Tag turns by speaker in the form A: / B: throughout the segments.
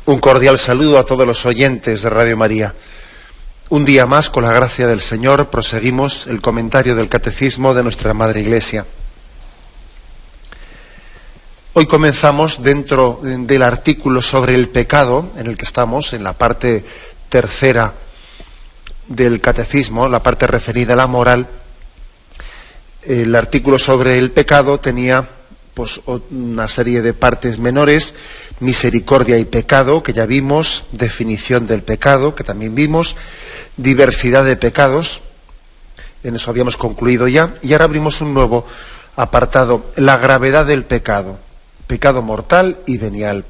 A: Un cordial saludo a todos los oyentes de Radio María. Un día más, con la gracia del Señor, proseguimos el comentario del Catecismo de nuestra Madre Iglesia. Hoy comenzamos dentro del artículo sobre el pecado, en el que estamos, en la parte tercera del Catecismo, la parte referida a la moral. El artículo sobre el pecado tenía pues una serie de partes menores: misericordia y pecado, que ya vimos; definición del pecado, que también vimos; diversidad de pecados, en eso habíamos concluido ya, y ahora abrimos un nuevo apartado: la gravedad del pecado, pecado mortal y venial.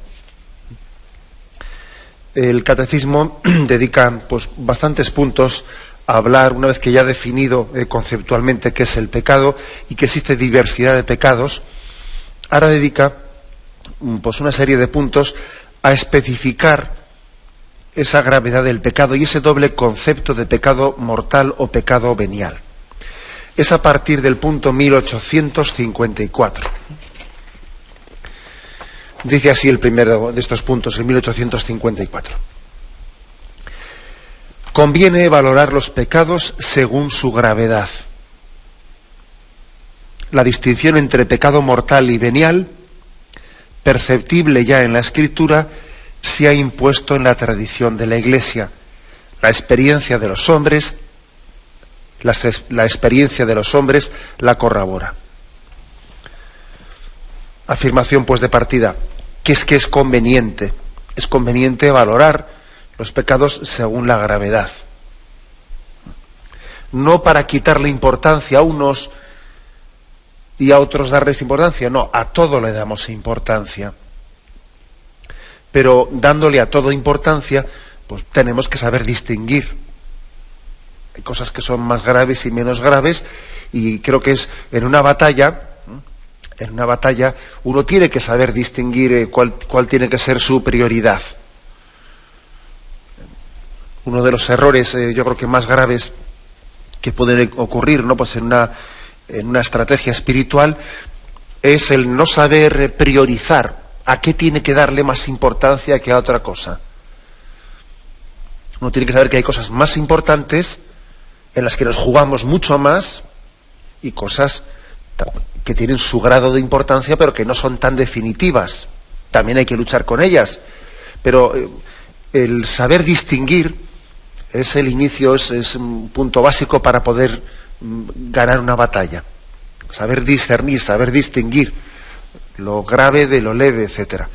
A: El Catecismo dedica pues bastantes puntos a hablar, una vez que ya ha definido conceptualmente qué es el pecado y que existe diversidad de pecados. Ahora dedica pues una serie de puntos a especificar esa gravedad del pecado y ese doble concepto de pecado mortal o pecado venial. Es a partir del punto 1854. Dice así el primero de estos puntos, el 1854. Conviene valorar los pecados según su gravedad. La distinción entre pecado mortal y venial, perceptible ya en la Escritura, se ha impuesto en la tradición de la Iglesia. La experiencia de los hombres la corrobora. Afirmación pues de partida, que es conveniente. Es conveniente valorar los pecados según la gravedad. No para quitarle importancia a unos y a otros darles importancia, no, a todo le damos importancia. Pero dándole a todo importancia, pues tenemos que saber distinguir. Hay cosas que son más graves y menos graves, y creo que es en una batalla uno tiene que saber distinguir cuál tiene que ser su prioridad. Uno de los errores, yo creo que más graves que pueden ocurrir, ¿no? Pues en una estrategia espiritual, es el no saber priorizar a qué tiene que darle más importancia que a otra cosa. Uno tiene que saber que hay cosas más importantes en las que nos jugamos mucho más, y cosas que tienen su grado de importancia pero que no son tan definitivas. También hay que luchar con ellas, pero el saber distinguir es el inicio, es un punto básico para poder ganar una batalla. Saber discernir, saber distinguir lo grave de lo leve, etcétera.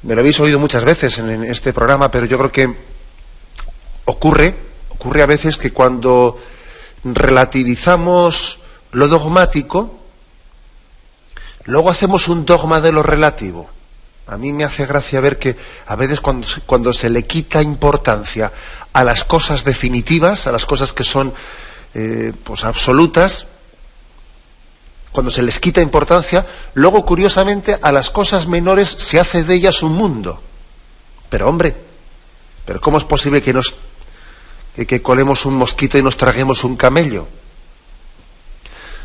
A: Me lo habéis oído muchas veces en este programa, pero yo creo que ocurre a veces que cuando relativizamos lo dogmático, luego hacemos un dogma de lo relativo. A mí me hace gracia ver que a veces cuando se le quita importancia a las cosas definitivas, a las cosas que son pues absolutas, cuando se les quita importancia, luego curiosamente a las cosas menores se hace de ellas un mundo. Pero hombre, ¿cómo es posible que colemos un mosquito y nos traguemos un camello?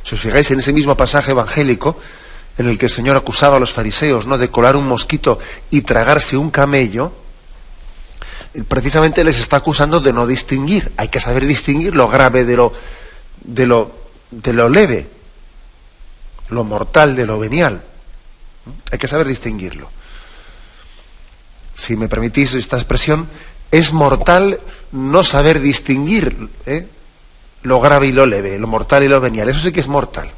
A: Si os fijáis en ese mismo pasaje evangélico en el que el Señor acusaba a los fariseos, ¿no?, de colar un mosquito y tragarse un camello, precisamente les está acusando de no distinguir. Hay que saber distinguir lo grave de lo leve, lo mortal de lo venial. Hay que saber distinguirlo. Si me permitís esta expresión, es mortal no saber distinguir lo grave y lo leve, lo mortal y lo venial. Eso sí que es mortal.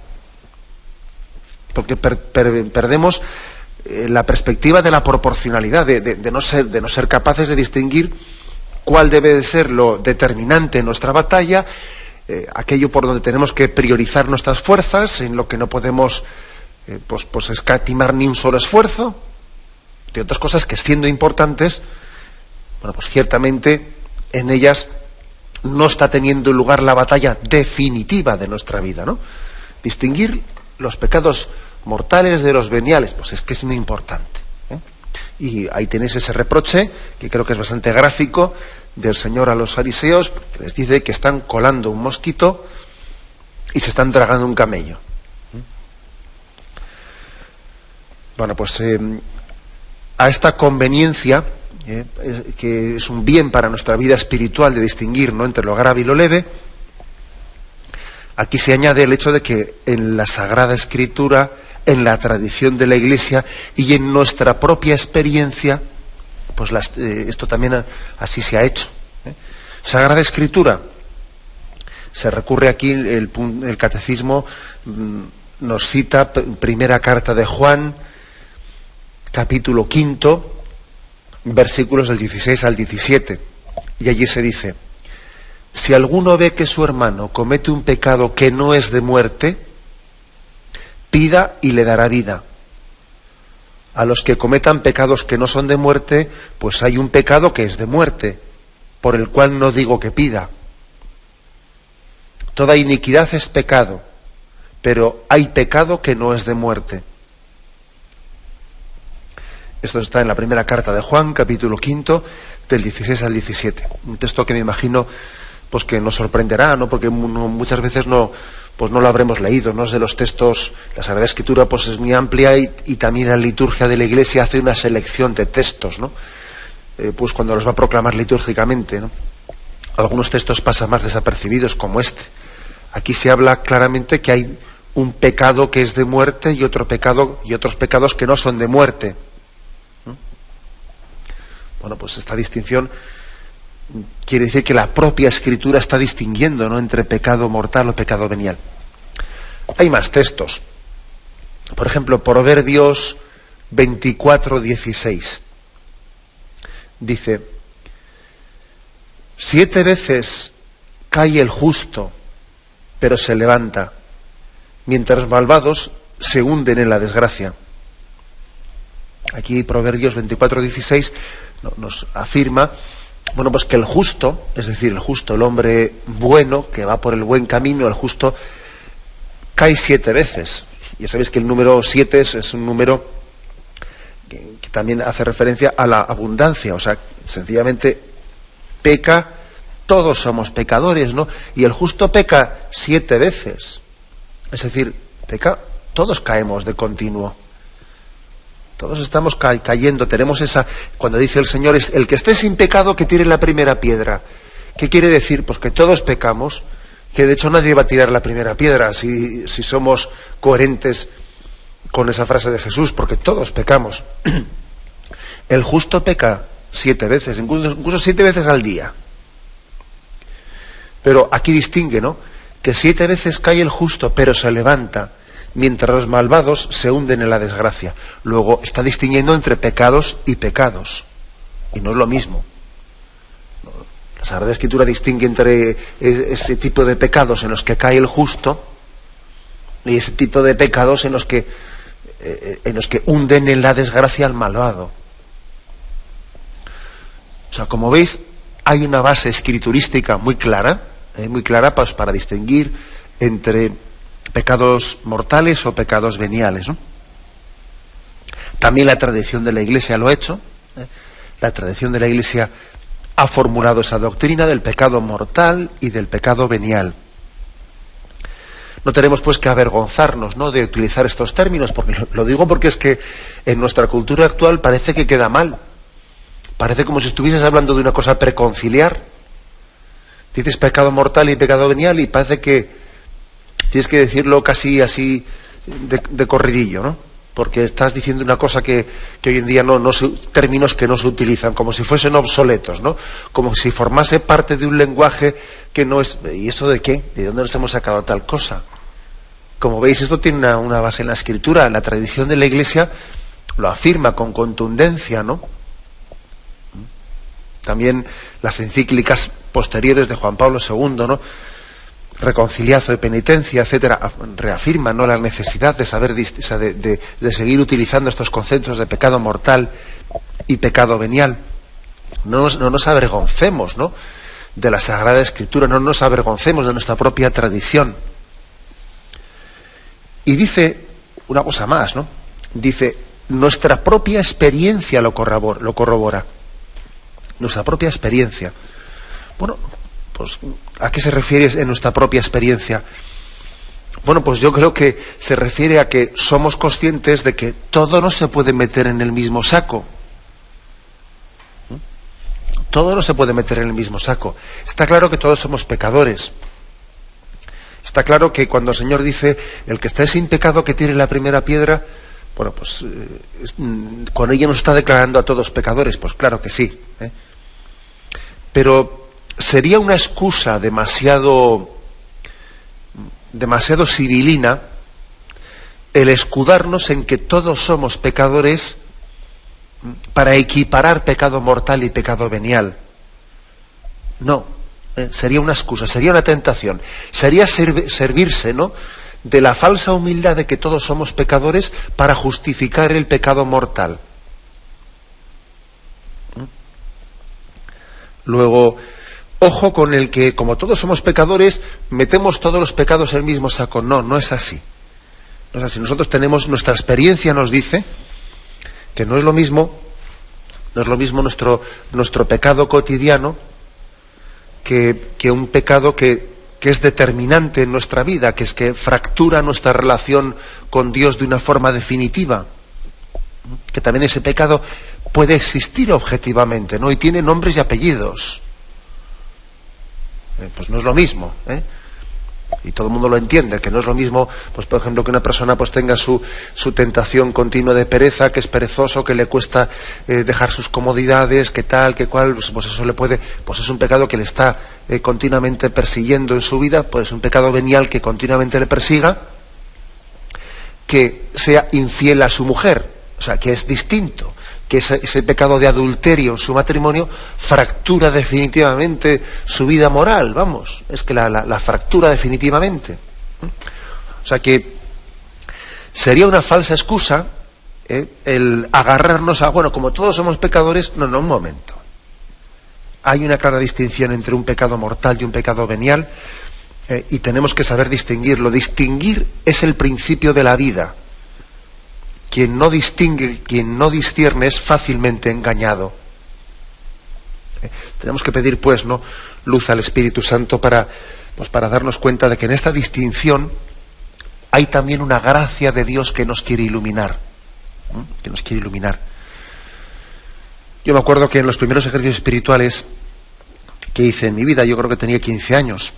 A: Porque perdemos la perspectiva de la proporcionalidad, de no ser capaces de distinguir cuál debe de ser lo determinante en nuestra batalla, aquello por donde tenemos que priorizar nuestras fuerzas, en lo que no podemos pues escatimar ni un solo esfuerzo, de otras cosas que, siendo importantes, bueno, pues ciertamente en ellas no está teniendo lugar la batalla definitiva de nuestra vida, ¿no? Distinguir los pecados mortales de los veniales, pues es que es muy importante, ¿eh? Y ahí tenéis ese reproche, que creo que es bastante gráfico, del Señor a los fariseos, que les dice que están colando un mosquito y se están tragando un camello. Bueno, pues a esta conveniencia, que es un bien para nuestra vida espiritual de distinguir, ¿no?, entre lo grave y lo leve, aquí se añade el hecho de que en la Sagrada Escritura, en la tradición de la Iglesia y en nuestra propia experiencia, pues esto también así se ha hecho. Sagrada Escritura, se recurre aquí, el Catecismo nos cita primera carta de Juan, capítulo 5, versículos del 16 al 17, y allí se dice: si alguno ve que su hermano comete un pecado que no es de muerte, pida y le dará vida. A los que cometan pecados que no son de muerte, pues hay un pecado que es de muerte, por el cual no digo que pida. Toda iniquidad es pecado, pero hay pecado que no es de muerte. Esto está en la primera carta de Juan, capítulo 5, del 16 al 17. Un texto que me imagino pues que nos sorprenderá, ¿no?, porque muchas veces no lo habremos leído, ¿no? Es de los textos, la Sagrada Escritura pues es muy amplia y también la liturgia de la Iglesia hace una selección de textos, ¿no? Pues cuando los va a proclamar litúrgicamente, ¿no? Algunos textos pasan más desapercibidos, como este. Aquí se habla claramente que hay un pecado que es de muerte y otro pecado y otros pecados que no son de muerte. Bueno, pues esta distinción quiere decir que la propia Escritura está distinguiendo, ¿no?, entre pecado mortal o pecado venial. Hay más textos. Por ejemplo, Proverbios 24:16. Dice: 7 veces cae el justo, pero se levanta, mientras los malvados se hunden en la desgracia. Aquí Proverbios 24:16 nos afirma, bueno, pues que el justo, es decir, el justo, el hombre bueno, que va por el buen camino, el justo, cae 7 veces. Ya sabéis que el número 7 es un número que también hace referencia a la abundancia, o sea, sencillamente peca, todos somos pecadores, ¿no? Y el justo peca 7 veces. Es decir, peca, todos caemos de continuo. Todos estamos cayendo, tenemos esa... Cuando dice el Señor, el que esté sin pecado, que tire la primera piedra. ¿Qué quiere decir? Pues que todos pecamos, que de hecho nadie va a tirar la primera piedra si somos coherentes con esa frase de Jesús, porque todos pecamos. El justo peca 7 veces, incluso 7 veces al día. Pero aquí distingue, ¿no?, que 7 veces cae el justo, pero se levanta, mientras los malvados se hunden en la desgracia. Luego está distinguiendo entre pecados y pecados, y no es lo mismo. La Sagrada Escritura distingue entre ese tipo de pecados en los que cae el justo y ese tipo de pecados en los que hunden en la desgracia al malvado. O sea, como veis, hay una base escriturística muy clara pues, para distinguir entre pecados mortales o pecados veniales, ¿no? También la tradición de la Iglesia lo ha hecho. La tradición de la Iglesia ha formulado esa doctrina del pecado mortal y del pecado venial. No tenemos pues que avergonzarnos, ¿no?, de utilizar estos términos, porque lo digo porque es que en nuestra cultura actual parece que queda mal. Parece como si estuvieses hablando de una cosa preconciliar. Dices pecado mortal y pecado venial y parece que tienes que decirlo casi así de corridillo, ¿no? Porque estás diciendo una cosa que hoy en día términos que no se utilizan, como si fuesen obsoletos, ¿no? Como si formase parte de un lenguaje que no es... ¿Y esto de qué? ¿De dónde nos hemos sacado tal cosa? Como veis, esto tiene una base en la Escritura. La tradición de la Iglesia lo afirma con contundencia, ¿no? También las encíclicas posteriores de Juan Pablo II, ¿no?, Reconciliazo y Penitencia, etcétera, reafirman, ¿no?, la necesidad de saber, de seguir utilizando estos conceptos de pecado mortal y pecado venial. No nos avergoncemos, ¿no?, de la Sagrada Escritura, no nos avergoncemos de nuestra propia tradición. Y dice una cosa más, ¿no? Dice, nuestra propia experiencia lo corrobora. Nuestra propia experiencia. Bueno, pues, ¿a qué se refiere en nuestra propia experiencia? Bueno, pues yo creo que se refiere a que somos conscientes de que todo no se puede meter en el mismo saco. Todo no se puede meter en el mismo saco. Está claro que todos somos pecadores. Está claro que cuando el Señor dice, el que esté sin pecado que tire la primera piedra, bueno, pues con ella nos está declarando a todos pecadores, pues claro que sí. Pero sería una excusa demasiado sibilina el escudarnos en que todos somos pecadores para equiparar pecado mortal y pecado venial. No, sería una excusa, sería una tentación, sería servirse, ¿no?, de la falsa humildad de que todos somos pecadores para justificar el pecado mortal. Luego, ojo con el que, como todos somos pecadores, metemos todos los pecados en el mismo saco. No, no es así. No es así. Nosotros tenemos, nuestra experiencia nos dice que no es lo mismo nuestro pecado cotidiano que un pecado que es determinante en nuestra vida, que es que fractura nuestra relación con Dios de una forma definitiva. Que también ese pecado puede existir objetivamente, ¿no? Y tiene nombres y apellidos. Pues no es lo mismo, y todo el mundo lo entiende, que no es lo mismo, pues por ejemplo, que una persona pues tenga su tentación continua de pereza, que es perezoso, que le cuesta dejar sus comodidades, que tal, que cual, pues eso le puede, pues es un pecado que le está continuamente persiguiendo en su vida, pues un pecado venial que continuamente le persiga, que sea infiel a su mujer, o sea, que es distinto, que ese pecado de adulterio en su matrimonio fractura definitivamente su vida moral, vamos, es que la fractura definitivamente. O sea que sería una falsa excusa el agarrarnos a, bueno, como todos somos pecadores, no, un momento. Hay una clara distinción entre un pecado mortal y un pecado venial, y tenemos que saber distinguirlo. Distinguir es el principio de la vida. Quien no distingue, quien no discierne es fácilmente engañado. Tenemos que pedir, pues, ¿no?, luz al Espíritu Santo para darnos cuenta de que en esta distinción hay también una gracia de Dios que nos quiere iluminar. Que nos quiere iluminar. Yo me acuerdo que en los primeros ejercicios espirituales que hice en mi vida, yo creo que tenía 15 años,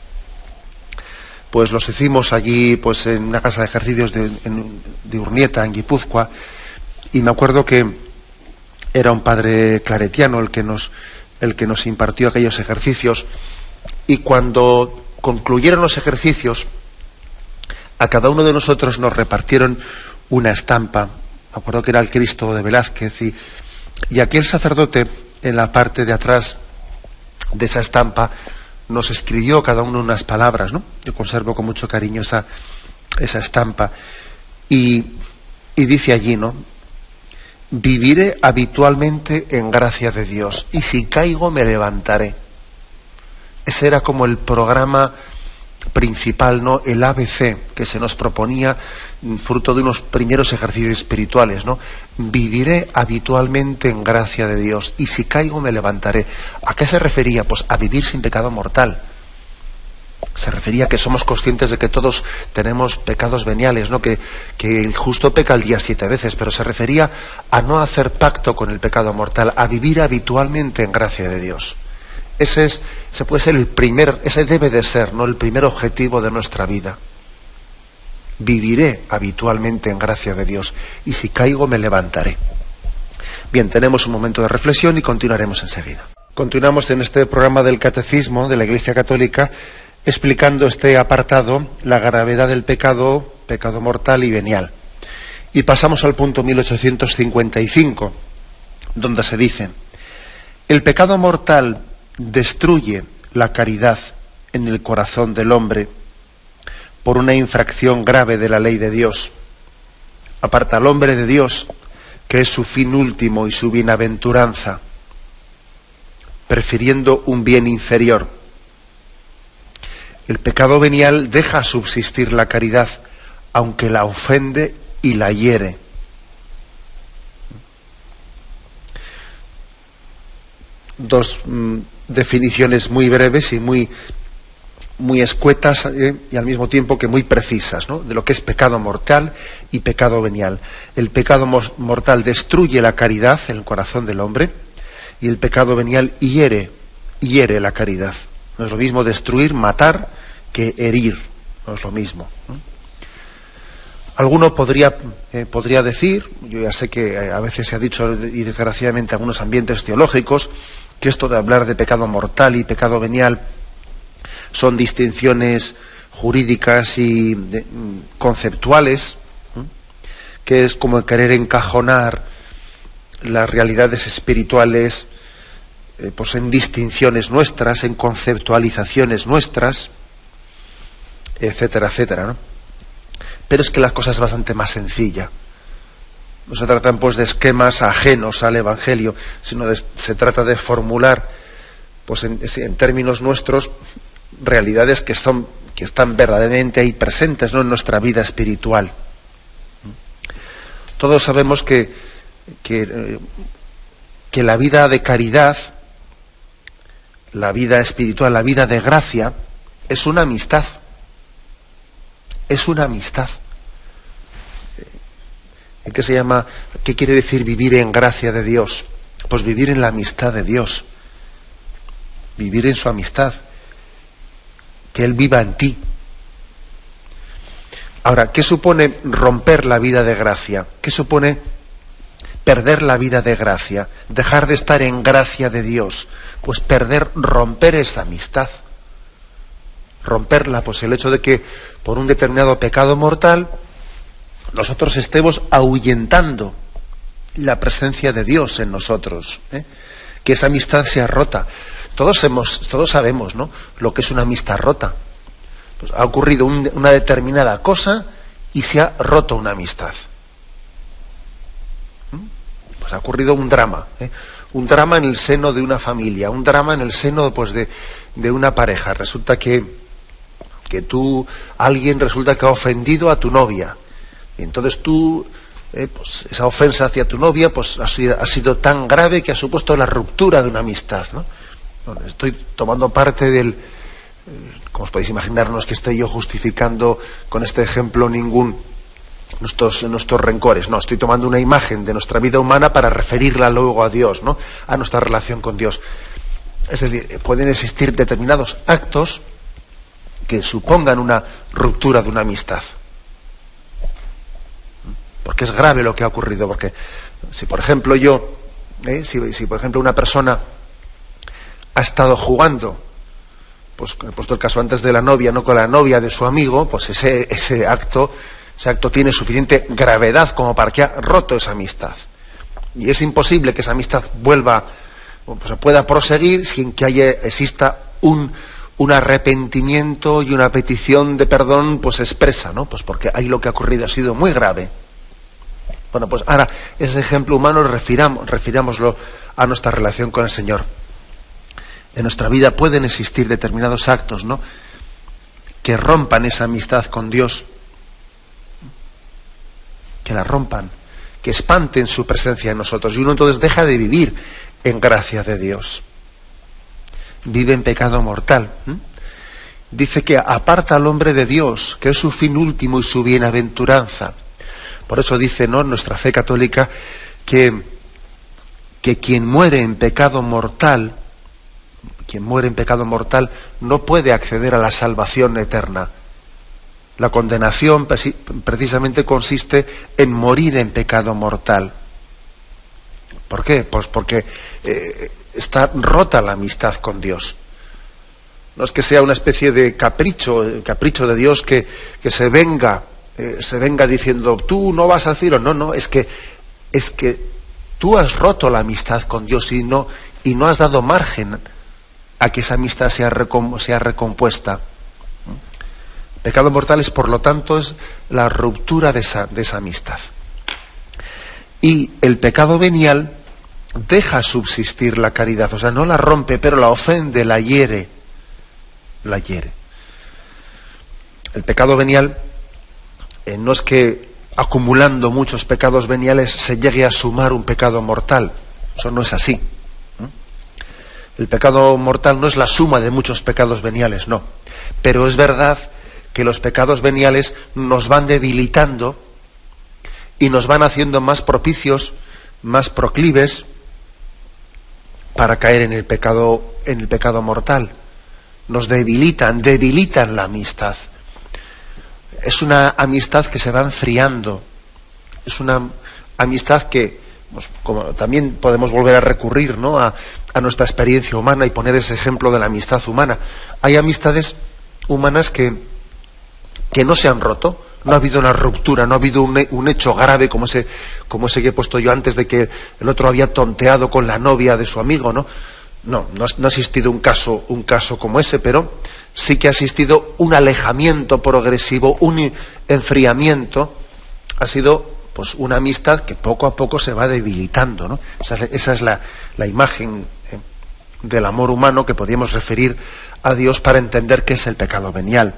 A: pues los hicimos allí, pues en una casa de ejercicios de Urnieta, en Guipúzcoa, y me acuerdo que era un padre claretiano el que nos impartió aquellos ejercicios, y cuando concluyeron los ejercicios, a cada uno de nosotros nos repartieron una estampa. Me acuerdo que era el Cristo de Velázquez, y aquí el sacerdote, en la parte de atrás de esa estampa, nos escribió cada uno unas palabras, ¿no? Yo conservo con mucho cariño esa estampa. Y dice allí, ¿no?: viviré habitualmente en gracia de Dios, y si caigo me levantaré. Ese era como el programa principal, ¿no?, el ABC que se nos proponía, fruto de unos primeros ejercicios espirituales, ¿no? Viviré habitualmente en gracia de Dios, y si caigo me levantaré. ¿A qué se refería? Pues a vivir sin pecado mortal. Se refería a que somos conscientes de que todos tenemos pecados veniales, ¿no?, que el justo peca al día 7 veces, pero se refería a no hacer pacto con el pecado mortal, a vivir habitualmente en gracia de Dios. Ese puede ser ese debe de ser, ¿no?, el primer objetivo de nuestra vida. Viviré habitualmente en gracia de Dios, y si caigo me levantaré. Bien, tenemos un momento de reflexión y continuaremos enseguida. Continuamos en este programa del Catecismo de la Iglesia Católica, explicando este apartado, la gravedad del pecado, pecado mortal y venial. Y pasamos al punto 1855, donde se dice: el pecado mortal destruye la caridad en el corazón del hombre por una infracción grave de la ley de Dios. Aparta al hombre de Dios, que es su fin último y su bienaventuranza, prefiriendo un bien inferior. El pecado venial deja subsistir la caridad, aunque la ofende y la hiere. Dos definiciones muy breves y muy escuetas, y al mismo tiempo que muy precisas, ¿no?, de lo que es pecado mortal y pecado venial. El pecado mortal destruye la caridad en el corazón del hombre, y el pecado venial hiere la caridad. No es lo mismo destruir, matar, que herir. No es lo mismo. Alguno podría decir, yo ya sé que a veces se ha dicho, y desgraciadamente en algunos ambientes teológicos, que esto de hablar de pecado mortal y pecado venial son distinciones jurídicas y conceptuales, que es como querer encajonar las realidades espirituales pues en distinciones nuestras, en conceptualizaciones nuestras, etcétera, etcétera, ¿no? Pero es que la cosa es bastante más sencilla. No se tratan pues de esquemas ajenos al Evangelio, sino se trata de formular pues en términos nuestros realidades que están verdaderamente ahí presentes, ¿no?, en nuestra vida espiritual. Todos sabemos que la vida de caridad, la vida espiritual, la vida de gracia, es una amistad. Es una amistad. ¿Qué se llama? ¿Qué quiere decir vivir en gracia de Dios? Pues vivir en la amistad de Dios. Vivir en su amistad. Que Él viva en ti. Ahora, ¿qué supone romper la vida de gracia? ¿Qué supone perder la vida de gracia? Dejar de estar en gracia de Dios. Pues romper esa amistad. Romperla, pues el hecho de que por un determinado pecado mortal nosotros estemos ahuyentando la presencia de Dios en nosotros, que esa amistad sea rota. Todos sabemos, ¿no?, lo que es una amistad rota. Pues ha ocurrido una determinada cosa y se ha roto una amistad. Pues ha ocurrido un drama, un drama en el seno de una familia, un drama en el seno pues de una pareja. Resulta que alguien resulta que ha ofendido a tu novia. Y entonces pues esa ofensa hacia tu novia pues ha sido tan grave que ha supuesto la ruptura de una amistad, ¿no? Bueno, estoy tomando parte como os podéis imaginar, no es que esté yo justificando con este ejemplo nuestros rencores, no, estoy tomando una imagen de nuestra vida humana para referirla luego a Dios, ¿no?, a nuestra relación con Dios. Es decir, pueden existir determinados actos que supongan una ruptura de una amistad. Porque es grave lo que ha ocurrido, porque si por ejemplo si por ejemplo una persona ha estado jugando, pues he puesto el caso antes de la novia, no con la novia de su amigo, pues ese acto tiene suficiente gravedad como para que ha roto esa amistad. Y es imposible que esa amistad pueda proseguir sin que exista un arrepentimiento y una petición de perdón pues expresa, ¿no? Pues porque ahí lo que ha ocurrido ha sido muy grave. Bueno, pues ahora ese ejemplo humano refirámoslo a nuestra relación con el Señor. En nuestra vida pueden existir determinados actos, ¿no?, que rompan esa amistad con Dios, que la rompan, que espanten su presencia en nosotros, y uno entonces deja de vivir en gracia de Dios. Vive en pecado mortal. Dice que aparta al hombre de Dios, que es su fin último y su bienaventuranza. Por eso dice, ¿no?, nuestra fe católica que quien muere en pecado mortal no puede acceder a la salvación eterna. La condenación precisamente consiste en morir en pecado mortal. ¿Por qué? Pues porque está rota la amistad con Dios. No es que sea una especie de capricho de Dios que se venga diciendo, tú no vas al cielo. No, es que tú has roto la amistad con Dios y no has dado margen a que esa amistad sea recompuesta. Pecado mortal es, por lo tanto, es la ruptura de esa amistad. Y el pecado venial deja subsistir la caridad, o sea, no la rompe, pero la ofende, la hiere. El pecado venial no es que acumulando muchos pecados veniales se llegue a sumar un pecado mortal. Eso no es así. El pecado mortal no es la suma de muchos pecados veniales, no. Pero es verdad que los pecados veniales nos van debilitando y nos van haciendo más propicios, más proclives para caer en el pecado mortal. Nos debilitan la amistad. Es una amistad que se va enfriando. Es una amistad que, pues, como también podemos volver a recurrir, ¿no?, a nuestra experiencia humana y poner ese ejemplo de la amistad humana. Hay amistades humanas que no se han roto. No ha habido una ruptura, no ha habido un hecho grave como ese que he puesto yo antes, de que el otro había tonteado con la novia de su amigo, ¿no? No ha existido un caso como ese, pero sí que ha existido un alejamiento progresivo, un enfriamiento. Ha sido, pues, una amistad que poco a poco se va debilitando, ¿no? Esa es la imagen del amor humano que podríamos referir a Dios para entender qué es el pecado venial.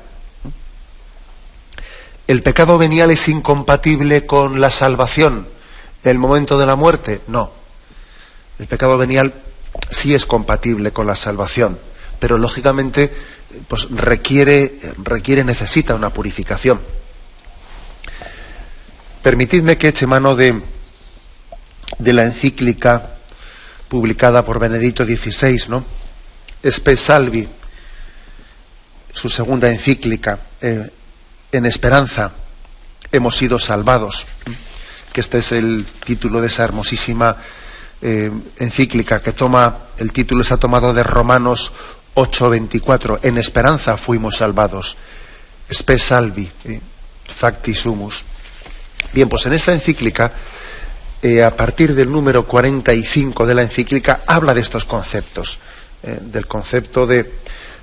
A: ¿El pecado venial es incompatible con la salvación en el momento de la muerte? No. El pecado venial sí es compatible con la salvación, pero lógicamente, pues necesita una purificación. Permitidme que eche mano de la encíclica publicada por Benedicto XVI, ¿no? Spe Salvi, su segunda encíclica. En esperanza hemos sido salvados, que este es el título de esa hermosísima encíclica, que el título se ha tomado de Romanos 8:24. En esperanza fuimos salvados. Spe Salvi, facti sumus. Bien, pues en esa encíclica, a partir del número 45 de la encíclica, habla de estos conceptos, del concepto de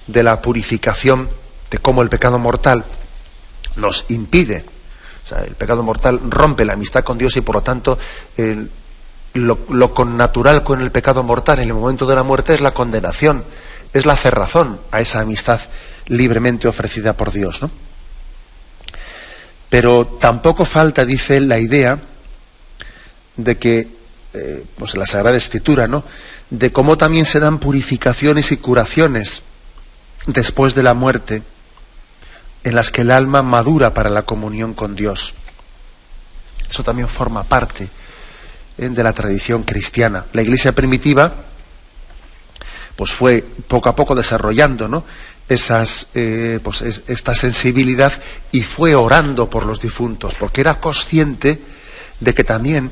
A: la purificación, de cómo el pecado mortal nos impide, o sea, el pecado mortal rompe la amistad con Dios, y por lo tanto lo connatural con el pecado mortal en el momento de la muerte es la condenación, es la cerrazón a esa amistad libremente ofrecida por Dios, ¿no? Pero tampoco falta, dice él, la idea de que, pues en la Sagrada Escritura, ¿no?, de cómo también se dan purificaciones y curaciones después de la muerte, en las que el alma madura para la comunión con Dios. Eso también forma parte de la tradición cristiana. La Iglesia primitiva, pues, fue poco a poco desarrollando, ¿no?, esta sensibilidad, y fue orando por los difuntos, porque era consciente de que también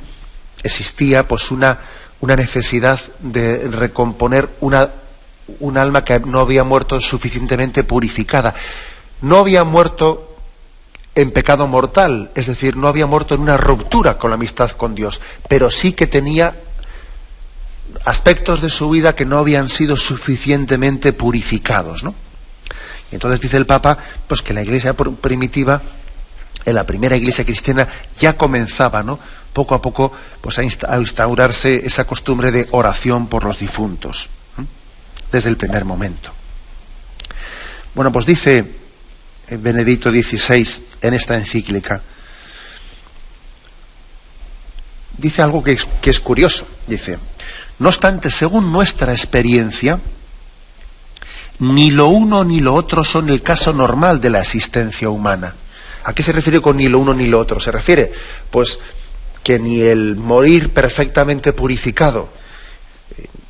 A: existía, pues, una necesidad de recomponer un alma que no había muerto suficientemente purificada. No había muerto en pecado mortal, es decir, no había muerto en una ruptura con la amistad con Dios, pero sí que tenía aspectos de su vida que no habían sido suficientemente purificados, ¿no? Y entonces dice el Papa, pues, que la Iglesia primitiva, en la primera Iglesia cristiana, ya comenzaba, ¿no?, poco a poco, pues, a instaurarse esa costumbre de oración por los difuntos, ¿eh?, desde el primer momento. Bueno, pues dice Benedicto XVI en esta encíclica, dice algo que es curioso. Dice: no obstante, según nuestra experiencia, ni lo uno ni lo otro son el caso normal de la existencia humana. ¿A qué se refiere con ni lo uno ni lo otro? Se refiere, pues, que ni el morir perfectamente purificado,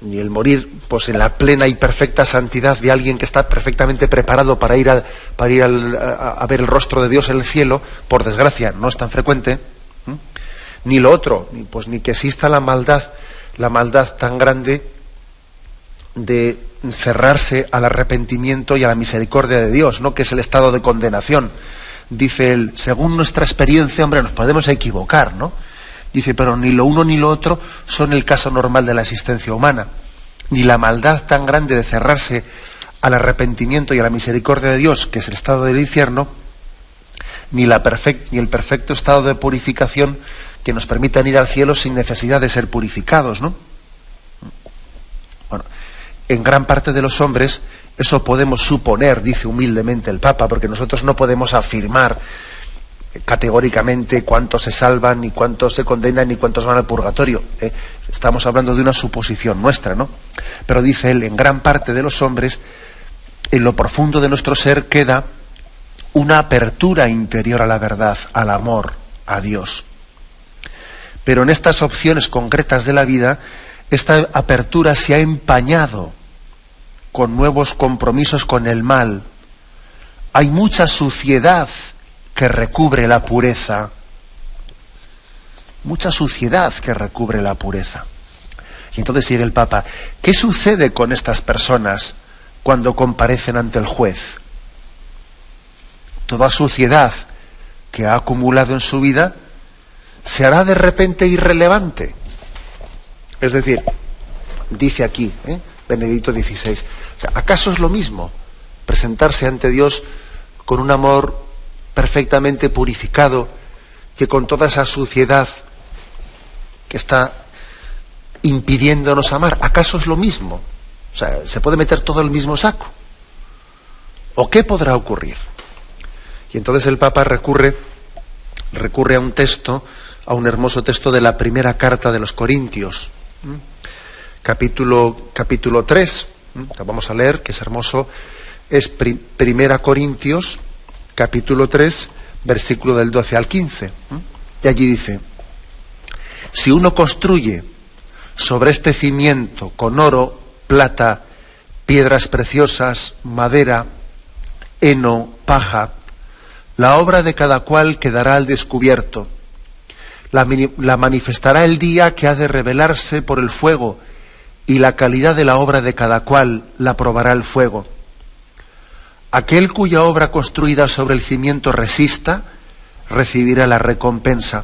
A: ni el morir, pues, en la plena y perfecta santidad de alguien que está perfectamente preparado para ir a ver el rostro de Dios en el cielo, por desgracia no es tan frecuente, ni lo otro, ni que exista la maldad tan grande de cerrarse al arrepentimiento y a la misericordia de Dios, ¿no?, que es el estado de condenación. Dice él, según nuestra experiencia, hombre, nos podemos equivocar, ¿no? Dice, pero ni lo uno ni lo otro son el caso normal de la existencia humana. Ni la maldad tan grande de cerrarse al arrepentimiento y a la misericordia de Dios, que es el estado del infierno, ni el perfecto estado de purificación que nos permitan ir al cielo sin necesidad de ser purificados, ¿no? Bueno, en gran parte de los hombres eso podemos suponer, dice humildemente el Papa, porque nosotros no podemos afirmar categóricamente cuántos se salvan, ni cuántos se condenan, ni cuántos van al purgatorio. Estamos hablando de una suposición nuestra, ¿no? Pero dice él, en gran parte de los hombres, en lo profundo de nuestro ser queda una apertura interior a la verdad, al amor, a Dios. Pero en estas opciones concretas de la vida, esta apertura se ha empañado con nuevos compromisos con el mal. Hay mucha suciedad que recubre la pureza. Mucha suciedad que recubre la pureza. Y entonces sigue el Papa. ¿Qué sucede con estas personas cuando comparecen ante el juez? Toda suciedad que ha acumulado en su vida se hará de repente irrelevante. Es decir, dice aquí, Benedicto XVI, ¿acaso es lo mismo presentarse ante Dios con un amor perfectamente purificado que con toda esa suciedad que está impidiéndonos amar? ¿Acaso es lo mismo? O sea, ¿se puede meter todo en el mismo saco? ¿O qué podrá ocurrir? Y entonces el Papa recurre a un texto, a un hermoso texto de la primera carta de los Corintios, capítulo 3, que vamos a leer, que es hermoso, es Primera Corintios, capítulo 3, versículo del 12 al 15. Y allí dice: si uno construye sobre este cimiento con oro, plata, piedras preciosas, madera, heno, paja, la obra de cada cual quedará al descubierto. La manifestará el día que ha de revelarse por el fuego, y la calidad de la obra de cada cual la probará el fuego. Aquel cuya obra construida sobre el cimiento resista, recibirá la recompensa,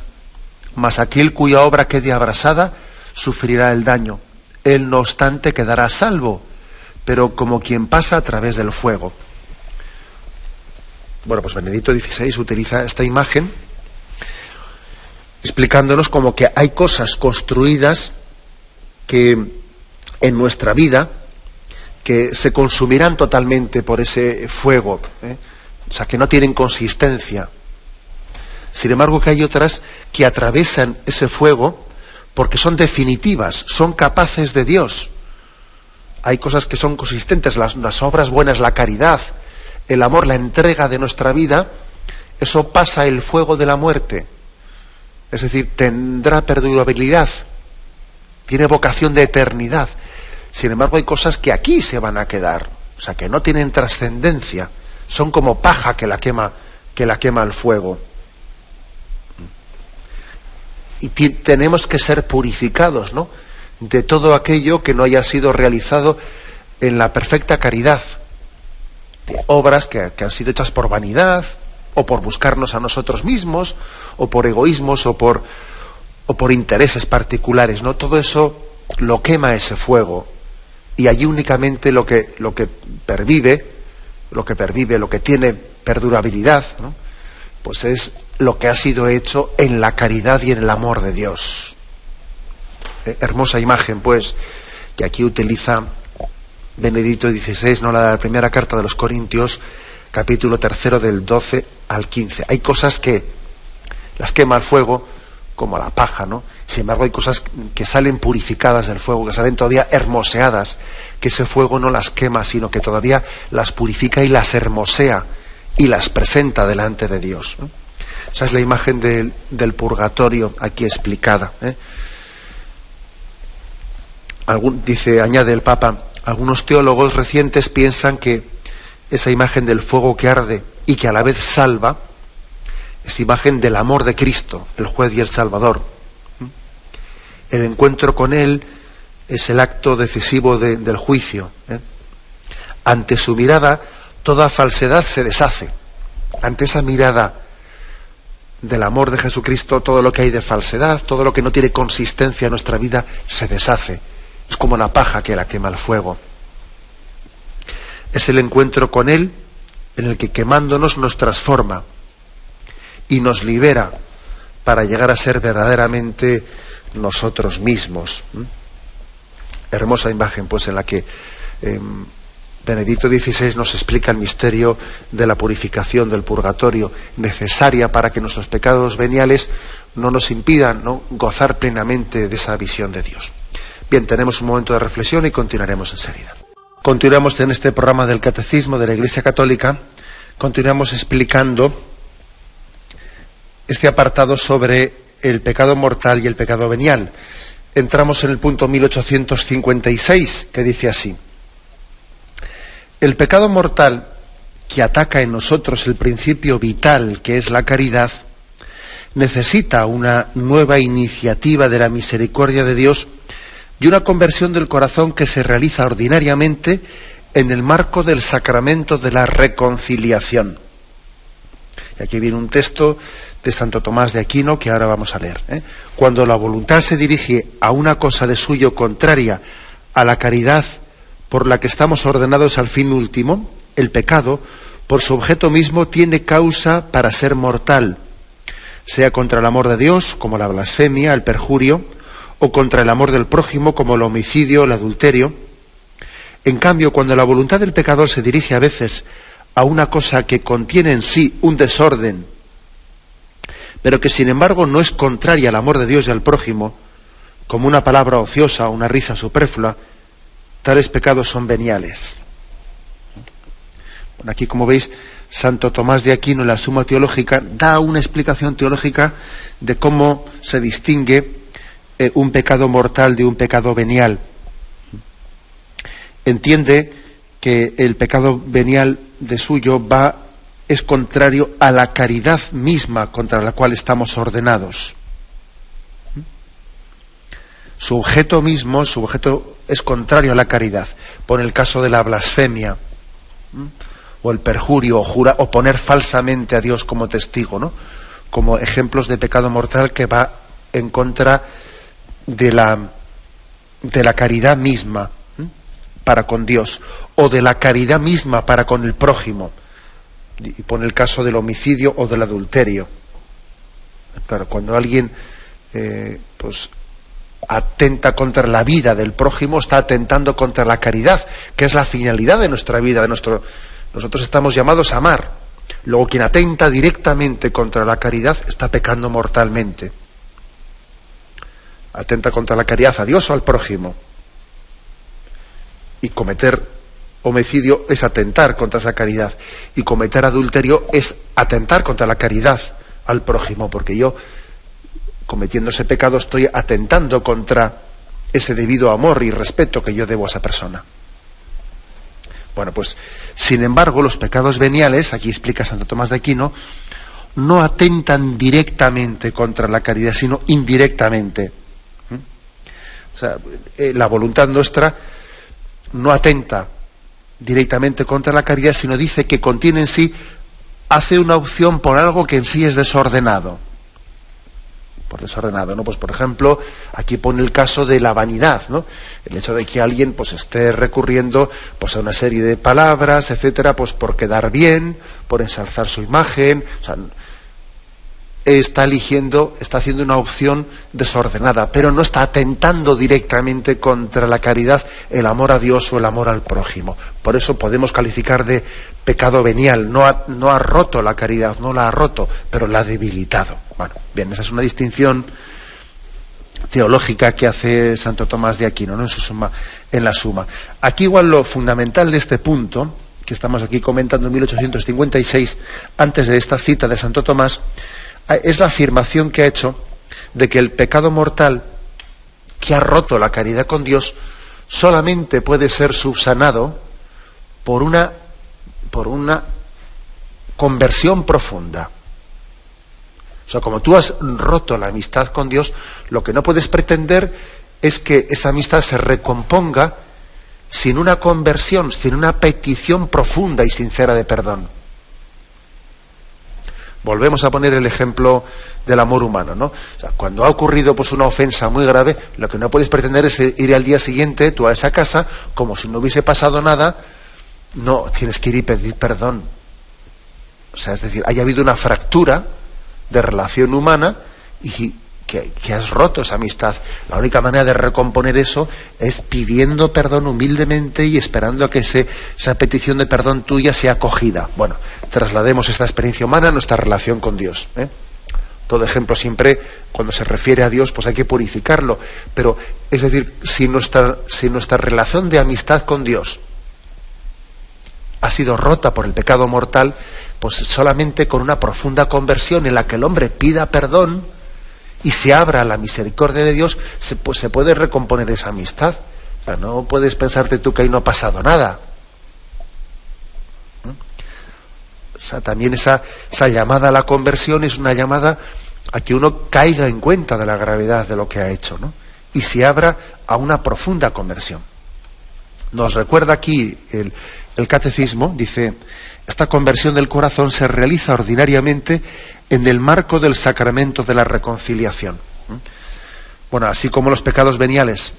A: mas aquel cuya obra quede abrasada, sufrirá el daño. Él, no obstante, quedará a salvo, pero como quien pasa a través del fuego. Bueno, pues Benedicto XVI utiliza esta imagen explicándonos como que hay cosas construidas que en nuestra vida que se consumirán totalmente por ese fuego, o sea, que no tienen consistencia. Sin embargo, que hay otras que atravesan ese fuego porque son definitivas, son capaces de Dios. Hay cosas que son consistentes, las obras buenas, la caridad, el amor, la entrega de nuestra vida, eso pasa el fuego de la muerte. Es decir, tendrá perdurabilidad, tiene vocación de eternidad. Sin embargo, hay cosas que aquí se van a quedar, o sea, que no tienen trascendencia, son como paja que la quema el fuego. Y tenemos que ser purificados, ¿no?, de todo aquello que no haya sido realizado en la perfecta caridad, de obras que han sido hechas por vanidad, o por buscarnos a nosotros mismos, o por egoísmos, o por intereses particulares, ¿no? Todo eso lo quema ese fuego, y allí únicamente lo que pervive, lo que tiene perdurabilidad, ¿no?, pues es lo que ha sido hecho en la caridad y en el amor de Dios. Hermosa imagen, pues, que aquí utiliza Benedicto XVI, no, la primera carta de los Corintios, capítulo 3, del 12 al 15. Hay cosas que las quema el fuego, como la paja, ¿no? Sin embargo, hay cosas que salen purificadas del fuego, que salen todavía hermoseadas, que ese fuego no las quema, sino que todavía las purifica y las hermosea y las presenta delante de Dios, ¿no? Esa es la imagen del purgatorio aquí explicada, añade el Papa, algunos teólogos recientes piensan que esa imagen del fuego que arde y que a la vez salva es imagen del amor de Cristo, el juez y el Salvador. El encuentro con Él es el acto decisivo del juicio. Ante su mirada, toda falsedad se deshace. Ante esa mirada del amor de Jesucristo, todo lo que hay de falsedad, todo lo que no tiene consistencia en nuestra vida, se deshace. Es como la paja que la quema el fuego. Es el encuentro con Él en el que, quemándonos, nos transforma y nos libera para llegar a ser verdaderamente nosotros mismos. Hermosa imagen, pues, en la que Benedicto XVI nos explica el misterio de la purificación del purgatorio, necesaria para que nuestros pecados veniales no nos impidan, ¿no?, gozar plenamente de esa visión de Dios. Bien, tenemos un momento de reflexión y continuaremos enseguida. Continuamos en este programa del Catecismo de la Iglesia Católica, continuamos explicando este apartado sobre el pecado mortal y el pecado venial. entramos en el punto 1856, que dice así: el pecado mortal que ataca en nosotros el principio vital, que es la caridad, necesita una nueva iniciativa de la misericordia de Dios y una conversión del corazón que se realiza ordinariamente en el marco del sacramento de la reconciliación. Y aquí viene un texto de Santo Tomás de Aquino que ahora vamos a leer. Cuando la voluntad se dirige a una cosa de suyo contraria a la caridad por la que estamos ordenados al fin último, el pecado, por su objeto mismo, tiene causa para ser mortal, sea contra el amor de Dios, como la blasfemia, el perjurio, o contra el amor del prójimo, como el homicidio, el adulterio. En cambio, cuando la voluntad del pecador se dirige a veces a una cosa que contiene en sí un desorden, pero que sin embargo no es contraria al amor de Dios y al prójimo, como una palabra ociosa o una risa superflua, tales pecados son veniales. Bueno, aquí, como veis, Santo Tomás de Aquino, en la Suma Teológica, da una explicación teológica de cómo se distingue un pecado mortal de un pecado venial. Entiende que el pecado venial de suyo es contrario a la caridad misma contra la cual estamos ordenados. Su objeto mismo, su objeto es contrario a la caridad. Pone el caso de la blasfemia, o el perjurio, o poner falsamente a Dios como testigo, ¿no? Como ejemplos de pecado mortal que va en contra de la caridad misma para con Dios, o de la caridad misma para con el prójimo. Y pone el caso del homicidio o del adulterio. Claro, cuando alguien pues atenta contra la vida del prójimo, está atentando contra la caridad, que es la finalidad de nuestra vida, nosotros estamos llamados a amar. Luego, quien atenta directamente contra la caridad está pecando mortalmente. Atenta contra la caridad a Dios o al prójimo. Y cometer homicidio es atentar contra esa caridad. Y cometer adulterio es atentar contra la caridad al prójimo, porque yo, cometiendo ese pecado, estoy atentando contra ese debido amor y respeto que yo debo a esa persona. Bueno, pues, sin embargo, los pecados veniales, aquí explica Santo Tomás de Aquino, no atentan directamente contra la caridad, sino indirectamente. O sea, la voluntad nuestra no atenta directamente contra la caridad, sino dice que contiene en sí, hace una opción por algo que en sí es desordenado. Por desordenado, ¿no? Pues, por ejemplo, aquí pone el caso de la vanidad, ¿no? El hecho de que alguien pues esté recurriendo pues a una serie de palabras, etcétera, pues por quedar bien, por ensalzar su imagen, o sea, está haciendo una opción desordenada, pero no está atentando directamente contra la caridad, el amor a Dios o el amor al prójimo. Por eso podemos calificar de pecado venial. No ha roto la caridad, no la ha roto, pero la ha debilitado. Bueno, bien, esa es una distinción teológica que hace Santo Tomás de Aquino, ¿no? En la Suma. Aquí igual lo fundamental de este punto, que estamos aquí comentando en 1856, antes de esta cita de Santo Tomás, es la afirmación que ha hecho de que el pecado mortal que ha roto la caridad con Dios solamente puede ser subsanado por una conversión profunda. O sea, como tú has roto la amistad con Dios, lo que no puedes pretender es que esa amistad se recomponga sin una conversión, sin una petición profunda y sincera de perdón. Volvemos a poner el ejemplo del amor humano, ¿no? O sea, cuando ha ocurrido pues una ofensa muy grave, lo que no puedes pretender es ir al día siguiente tú a esa casa como si no hubiese pasado nada. No, tienes que ir y pedir perdón. O sea, es decir, haya habido una fractura de relación humana y que has roto esa amistad. La única manera de recomponer eso es pidiendo perdón humildemente y esperando a que esa petición de perdón tuya sea acogida. Bueno, traslademos esta experiencia humana a nuestra relación con Dios. Todo ejemplo siempre, cuando se refiere a Dios, pues hay que purificarlo. Pero, es decir, si nuestra relación de amistad con Dios ha sido rota por el pecado mortal, pues solamente con una profunda conversión en la que el hombre pida perdón y se abra a la misericordia de Dios, se puede recomponer esa amistad. O sea, no puedes pensarte tú que ahí no ha pasado nada. O sea, también esa llamada a la conversión es una llamada a que uno caiga en cuenta de la gravedad de lo que ha hecho, ¿no? Y se abra a una profunda conversión. Nos recuerda aquí el catecismo, dice: esta conversión del corazón se realiza ordinariamente en el marco del sacramento de la reconciliación. Bueno, así como los pecados veniales,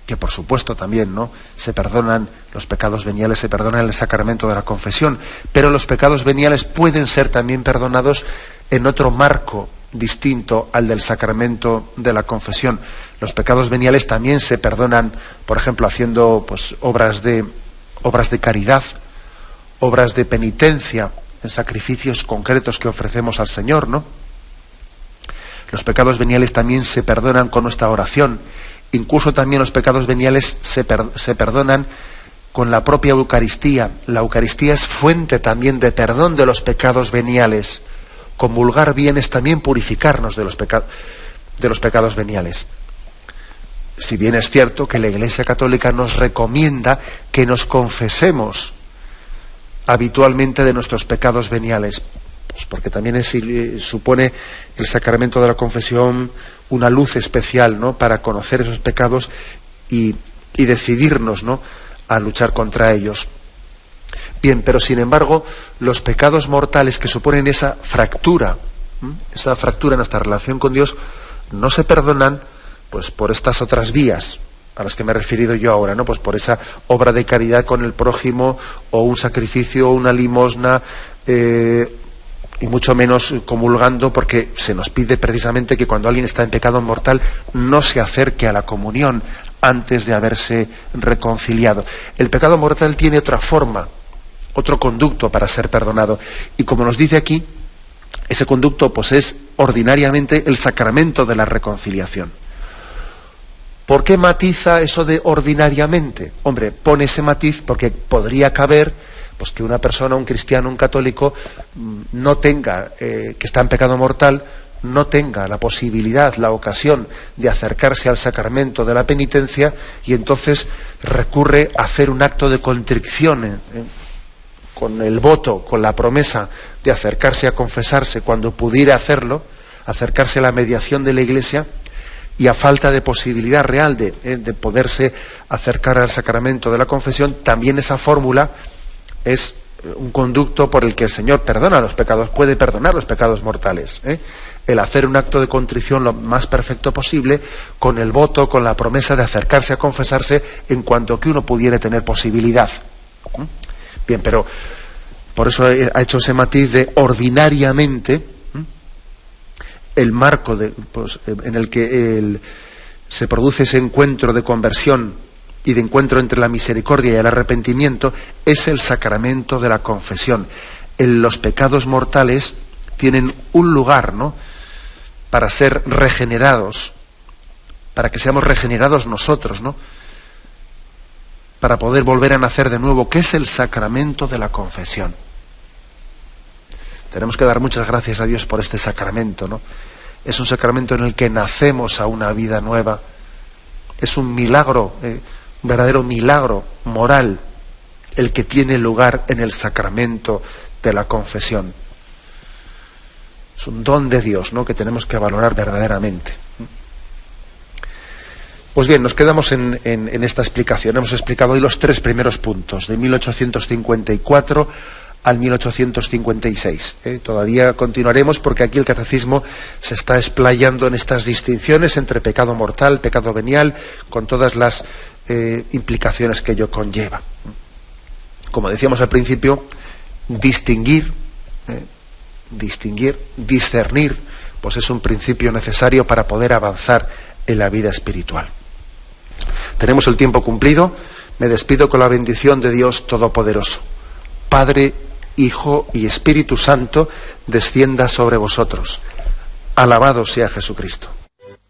A: que por supuesto también, ¿no?, se perdonan, los pecados veniales se perdonan en el sacramento de la confesión, pero los pecados veniales pueden ser también perdonados en otro marco distinto al del sacramento de la confesión. Los pecados veniales también se perdonan, por ejemplo, haciendo pues obras de caridad, obras de penitencia, en sacrificios concretos que ofrecemos al Señor, ¿no? Los pecados veniales también se perdonan con nuestra oración. Incluso también los pecados veniales se perdonan con la propia Eucaristía. La Eucaristía es fuente también de perdón de los pecados veniales. Comulgar bien es también purificarnos de los pecados veniales. Si bien es cierto que la Iglesia Católica nos recomienda que nos confesemos habitualmente de nuestros pecados veniales, pues porque también supone el sacramento de la confesión una luz especial, ¿no?, para conocer esos pecados y decidirnos, ¿no?, a luchar contra ellos. Bien, pero sin embargo, los pecados mortales que suponen esa fractura en nuestra relación con Dios, no se perdonan pues por estas otras vías a las que me he referido yo ahora, ¿no? Pues por esa obra de caridad con el prójimo, o un sacrificio, o una limosna, y mucho menos comulgando, porque se nos pide precisamente que cuando alguien está en pecado mortal no se acerque a la comunión antes de haberse reconciliado. El pecado mortal tiene otra forma, otro conducto para ser perdonado, y como nos dice aquí, ese conducto pues es ordinariamente el sacramento de la reconciliación. ¿Por qué matiza eso de ordinariamente? Hombre, pone ese matiz porque podría caber pues que una persona, un cristiano, un católico, no tenga, que está en pecado mortal, no tenga la posibilidad, la ocasión de acercarse al sacramento de la penitencia, y entonces recurre a hacer un acto de contrición, con el voto, con la promesa de acercarse a confesarse cuando pudiera hacerlo, acercarse a la mediación de la Iglesia, y a falta de posibilidad real de poderse acercar al sacramento de la confesión, también esa fórmula es un conducto por el que el Señor perdona los pecados, puede perdonar los pecados mortales. El hacer un acto de contrición lo más perfecto posible, con el voto, con la promesa de acercarse a confesarse en cuanto que uno pudiera tener posibilidad. Bien, pero por eso ha hecho ese matiz de ordinariamente, el marco en el que se produce ese encuentro de conversión y de encuentro entre la misericordia y el arrepentimiento, es el sacramento de la confesión. Los pecados mortales tienen un lugar, ¿no?, para ser regenerados, para que seamos regenerados nosotros, ¿no?, para poder volver a nacer de nuevo, que es el sacramento de la confesión. Tenemos que dar muchas gracias a Dios por este sacramento, ¿no? Es un sacramento en el que nacemos a una vida nueva. Es un milagro, un verdadero milagro moral, el que tiene lugar en el sacramento de la confesión. Es un don de Dios, ¿no?, que tenemos que valorar verdaderamente. Pues bien, nos quedamos en esta explicación. Hemos explicado hoy los 3 primeros puntos, de 1854 al 1856. Todavía continuaremos, porque aquí el catecismo se está explayando en estas distinciones entre pecado mortal, pecado venial, con todas las implicaciones que ello conlleva. Como decíamos al principio, discernir, pues es un principio necesario para poder avanzar en la vida espiritual. Tenemos el tiempo cumplido. Me despido con la bendición de Dios Todopoderoso. Padre, Hijo y Espíritu Santo, descienda sobre vosotros. Alabado sea Jesucristo.